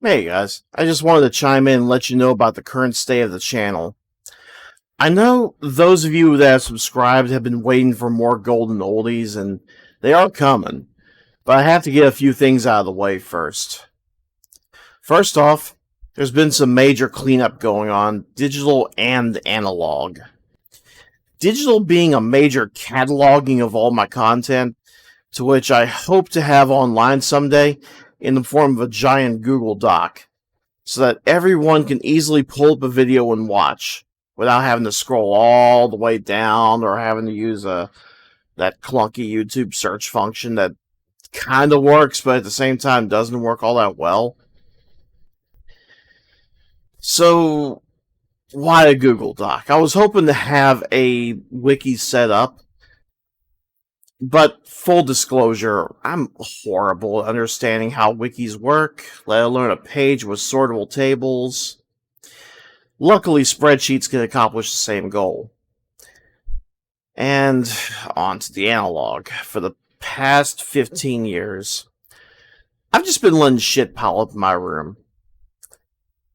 Hey guys, I just wanted to chime in and let you know about the current state of the channel. I know those of you that have subscribed have been waiting for more golden oldies, and they are coming, but I have to get a few things out of the way first. First off, there's been some major cleanup going on, digital and analog. Digital being a major cataloging of all my content, to which I hope to have online someday in the form of a giant Google Doc, so that everyone can easily pull up a video and watch without having to scroll all the way down or having to use that clunky YouTube search function that kind of works, but at the same time doesn't work all that well. So, why a Google Doc? I was hoping to have a wiki set up, but full disclosure, I'm horrible at understanding how wikis work, let alone a page with sortable tables. Luckily, spreadsheets can accomplish the same goal. And on to the analog. For the past 15 years, I've just been letting shit pile up in my room.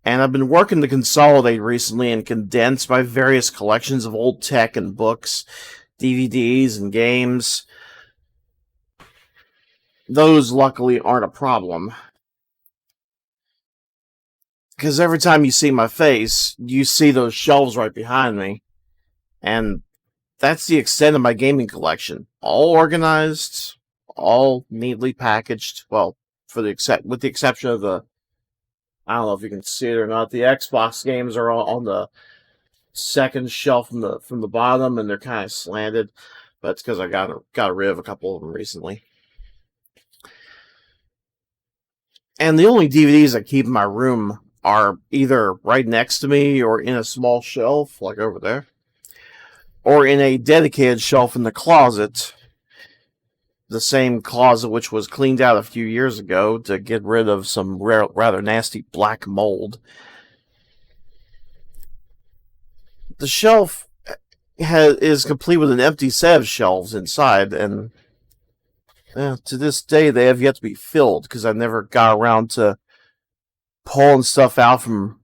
And I've been working to consolidate recently and condense my various collections of old tech and books, DVDs and games. Those, luckily, aren't a problem. Because every time you see my face, you see those shelves right behind me. And that's the extent of my gaming collection. All organized, all neatly packaged. Well, with the exception of the, I don't know if you can see it or not, the Xbox games are all on the second shelf from the bottom, and they're kind of slanted. But it's because I got rid of a couple of them recently. And the only DVDs I keep in my room are either right next to me or in a small shelf, like over there, or in a dedicated shelf in the closet, the same closet which was cleaned out a few years ago to get rid of some rather nasty black mold. The shelf is complete with an empty set of shelves inside, and to this day they have yet to be filled because I never got around to pulling stuff out from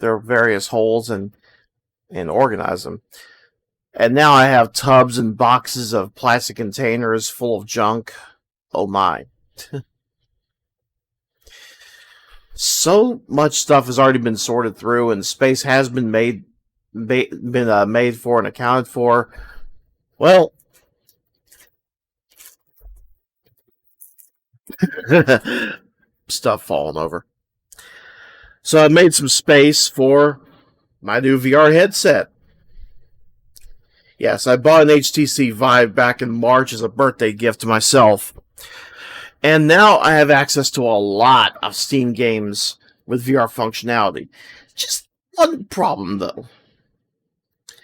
their various holes and organize them. And now I have tubs and boxes of plastic containers full of junk. Oh my. So much stuff has already been sorted through, and space has been made for and accounted for. Well, stuff falling over. So I made some space for my new VR headset. Yes, I bought an HTC Vive back in March as a birthday gift to myself. And now I have access to a lot of Steam games with VR functionality. Just one problem, though. A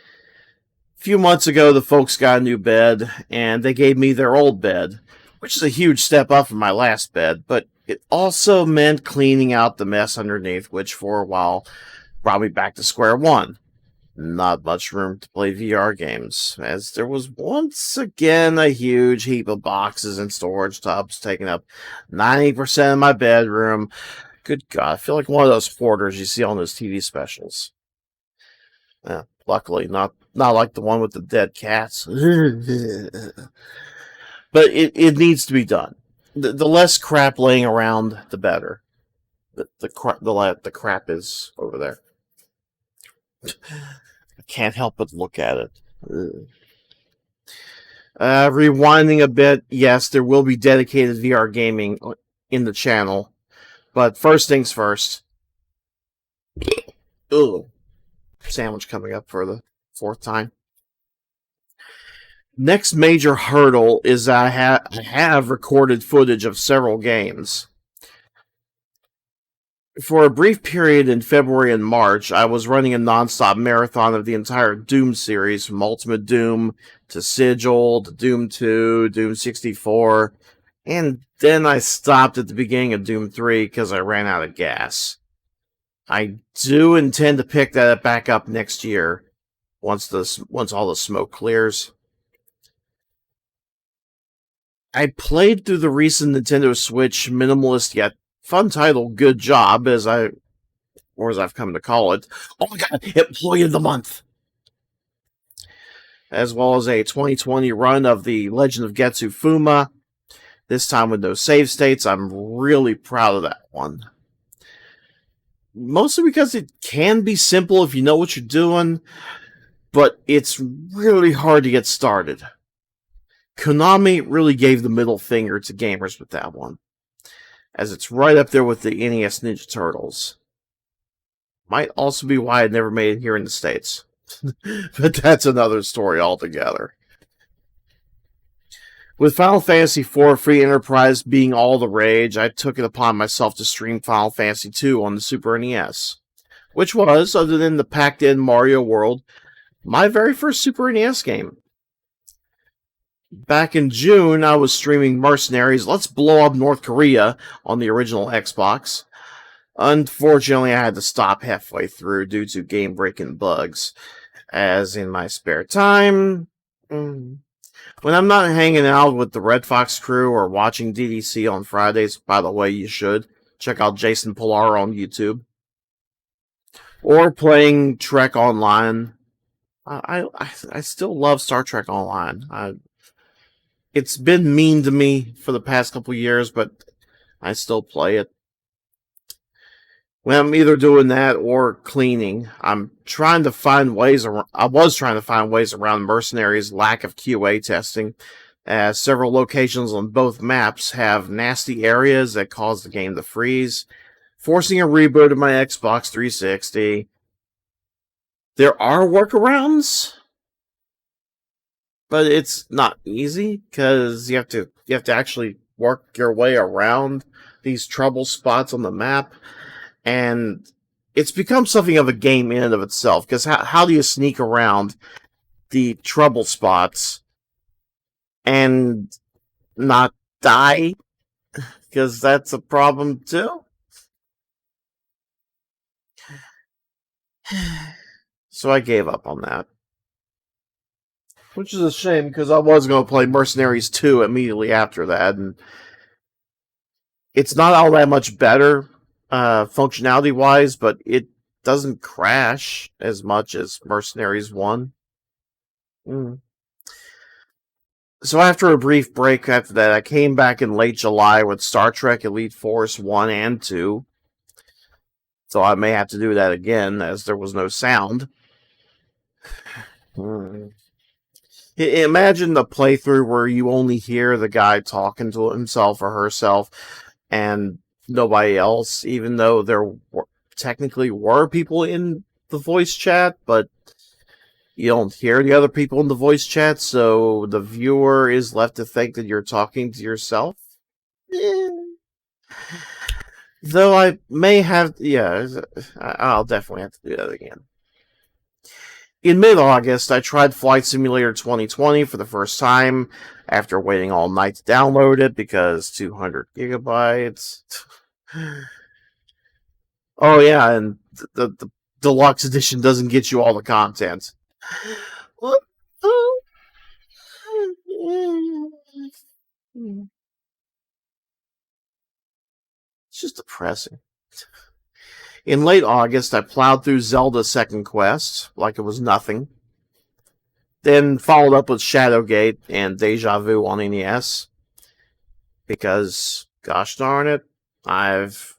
few months ago, the folks got a new bed, and they gave me their old bed, which is a huge step up from my last bed, but it also meant cleaning out the mess underneath, which for a while brought me back to square one. Not much room to play VR games, as there was once again a huge heap of boxes and storage tubs taking up 90% of my bedroom. Good God, I feel like one of those hoarders you see on those TV specials. Luckily, not like the one with the dead cats. But it needs to be done. The less crap laying around, the better. The crap is over there. I can't help but look at it. Rewinding a bit, yes, there will be dedicated VR gaming in the channel. But first things first. Ugh. Sandwich coming up for the fourth time. Next major hurdle is I have recorded footage of several games. For a brief period in February and March, I was running a non-stop marathon of the entire Doom series, from Ultimate Doom to Sigil to Doom 2, Doom 64, and then I stopped at the beginning of Doom 3 because I ran out of gas. I do intend to pick that back up next year, once all the smoke clears. I played through the recent Nintendo Switch minimalist yet fun title, good job, or as I've come to call it. Oh my god, Employee of the Month! As well as a 2020 run of the Legend of Getsu Fuma, this time with no save states. I'm really proud of that one. Mostly because it can be simple if you know what you're doing, but it's really hard to get started. Konami really gave the middle finger to gamers with that one, as it's right up there with the NES Ninja Turtles. Might also be why it never made it here in the States. But that's another story altogether. With Final Fantasy IV Free Enterprise being all the rage, I took it upon myself to stream Final Fantasy II on the Super NES, which was, other than the packed-in Mario World, my very first Super NES game. Back in June, I was streaming Mercenaries Let's Blow Up North Korea on the original Xbox. Unfortunately, I had to stop halfway through due to game-breaking bugs, as in my spare time, when I'm not hanging out with the Red Fox crew or watching DDC on Fridays, by the way, you should check out Jason Pilar on YouTube, or playing Trek Online. I still love Star Trek Online. It's been mean to me for the past couple years, but I still play it. When I'm either doing that or cleaning, I'm trying to find ways around. I was trying to find ways around Mercenaries' lack of QA testing, as several locations on both maps have nasty areas that cause the game to freeze, forcing a reboot of my Xbox 360. There are workarounds, but it's not easy because you have to actually work your way around these trouble spots on the map, and it's become something of a game in and of itself. Because how do you sneak around the trouble spots and not die? Because that's a problem too. So I gave up on that. Which is a shame because I was going to play Mercenaries 2 immediately after that. And it's not all that much better functionality wise, but it doesn't crash as much as Mercenaries 1. So after a brief break after that, I came back in late July with Star Trek Elite Force 1 and 2. So I may have to do that again as there was no sound. Imagine the playthrough where you only hear the guy talking to himself or herself and nobody else, even though there technically were people in the voice chat, but you don't hear the other people in the voice chat, so the viewer is left to think that you're talking to yourself. Though I may have, I'll definitely have to do that again. In mid-August, I tried Flight Simulator 2020 for the first time after waiting all night to download it because 200 gigabytes. Oh yeah, and the deluxe edition doesn't get you all the content. It's just depressing. In late August, I plowed through Zelda's Second Quest like it was nothing. Then followed up with Shadowgate and Deja Vu on NES. Because, gosh darn it, I've...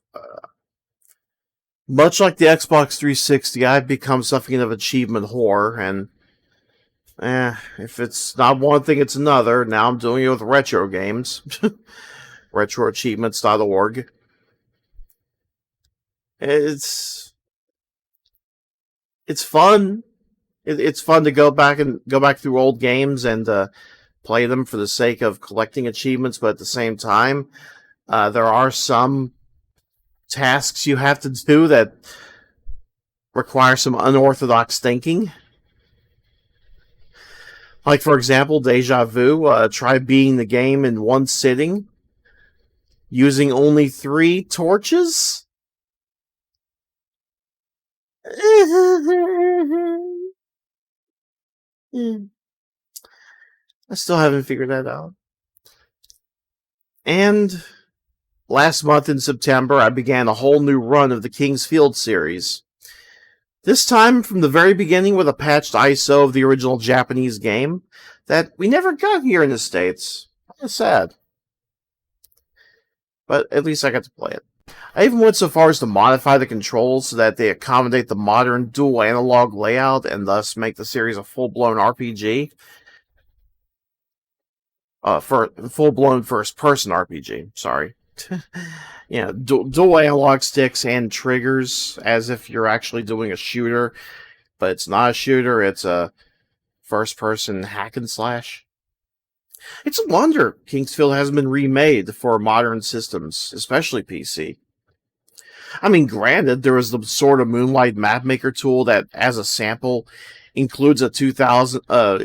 much like the Xbox 360, I've become something of an achievement whore, and if it's not one thing, it's another. Now I'm doing it with retro games. RetroAchievements.org. It's fun. It's fun to go back through old games and play them for the sake of collecting achievements, but at the same time, there are some tasks you have to do that require some unorthodox thinking. Like, for example, Deja Vu. Try beating the game in one sitting using only 3 torches. I still haven't figured that out. And Last month in September, I began a whole new run of the King's Field series. This time from the very beginning with a patched ISO of the original Japanese game that we never got here in the States. Kind sad. But at least I got to play it. I even went so far as to modify the controls so that they accommodate the modern dual analog layout and thus make the series a full-blown RPG. For full-blown first-person RPG, sorry. Dual analog sticks and triggers as if you're actually doing a shooter, but it's not a shooter, it's a first-person hack and slash. It's a wonder King's Field hasn't been remade for modern systems, especially PC. I mean, granted, there was the sort of Moonlight Mapmaker tool that, as a sample, includes a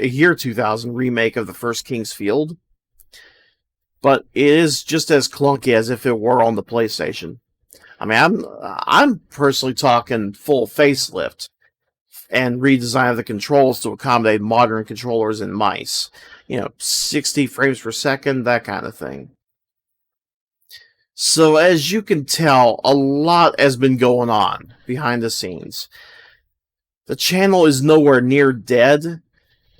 year 2000 remake of the first King's Field, but it is just as clunky as if it were on the PlayStation. I mean, I'm personally talking full facelift and redesign of the controls to accommodate modern controllers and mice. 60 frames per second, that kind of thing. So as you can tell, a lot has been going on behind the scenes. The channel is nowhere near dead.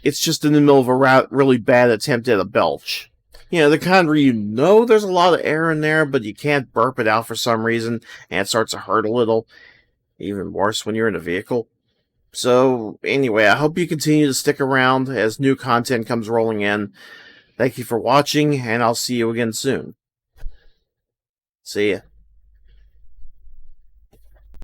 It's just in the middle of a really bad attempt at a belch. The kind where there's a lot of air in there, but you can't burp it out for some reason, and it starts to hurt a little. Even worse when you're in a vehicle. So, anyway, I hope you continue to stick around as new content comes rolling in. Thank you for watching, and I'll see you again soon. See ya.